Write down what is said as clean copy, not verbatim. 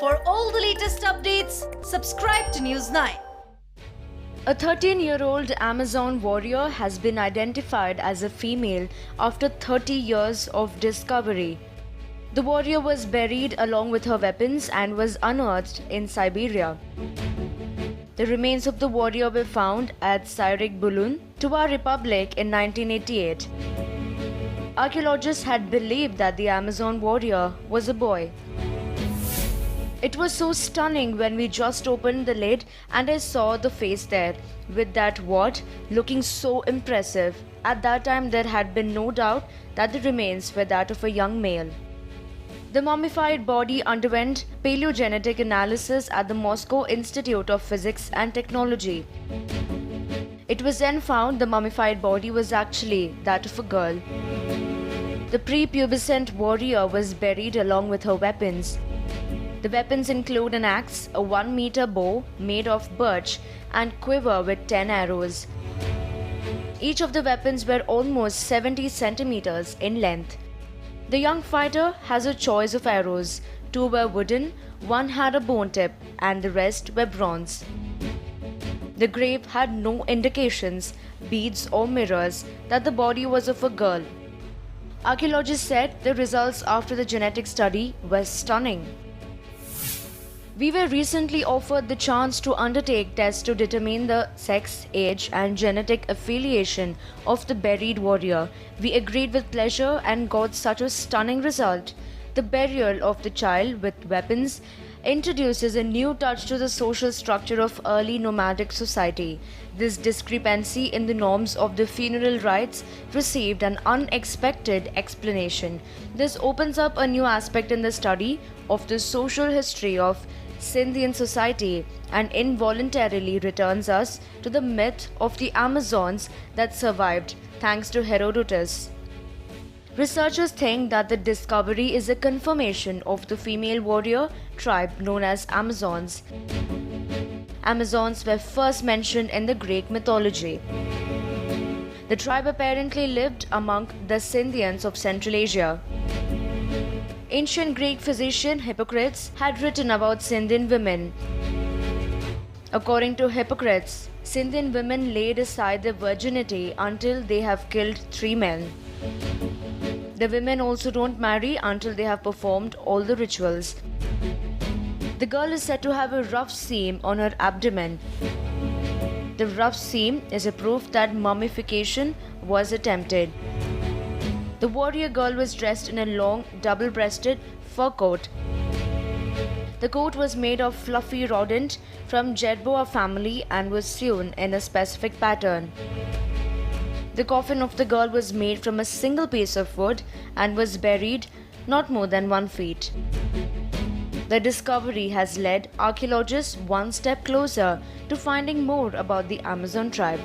For all the latest updates, subscribe to News 9. A 13-year-old Amazon warrior has been identified as a female after 30 years of discovery. The warrior was buried along with her weapons and was unearthed in Siberia. The remains of the warrior were found at Syrig Bulun, Tuva Republic in 1988. Archaeologists had believed that the Amazon warrior was a boy. It was so stunning when we just opened the lid and I saw the face there, with that wart looking so impressive. At that time there had been no doubt that the remains were that of a young male. The mummified body underwent paleogenetic analysis at the Moscow Institute of Physics and Technology. It was then found the mummified body was actually that of a girl. The prepubescent warrior was buried along with her weapons. The weapons include an axe, a 1-meter bow made of birch, and quiver with 10 arrows. Each of the weapons were almost 70 centimeters in length. The young fighter has a choice of arrows. 2 were wooden, 1 had a bone tip, and the rest were bronze. The grave had no indications, beads or mirrors, that the body was of a girl. Archaeologists said the results after the genetic study were stunning. We were recently offered the chance to undertake tests to determine the sex, age, and genetic affiliation of the buried warrior. We agreed with pleasure and got such a stunning result. The burial of the child with weapons introduces a new touch to the social structure of early nomadic society. This discrepancy in the norms of the funeral rites received an unexpected explanation. This opens up a new aspect in the study of the social history of Scythian society and involuntarily returns us to the myth of the Amazons that survived thanks to Herodotus. Researchers think that the discovery is a confirmation of the female warrior tribe known as Amazons. Amazons were first mentioned in the Greek mythology. The tribe apparently lived among the Scythians of Central Asia. Ancient Greek physician Hippocrates had written about Scythian women. According to Hippocrates, Scythian women laid aside their virginity until they have killed 3 men. The women also don't marry until they have performed all the rituals. The girl is said to have a rough seam on her abdomen. The rough seam is a proof that mummification was attempted. The warrior girl was dressed in a long, double-breasted fur coat. The coat was made of fluffy rodent from Jerboa family and was sewn in a specific pattern. The coffin of the girl was made from a single piece of wood and was buried not more than 1 feet. The discovery has led archaeologists one step closer to finding more about the Amazon tribe.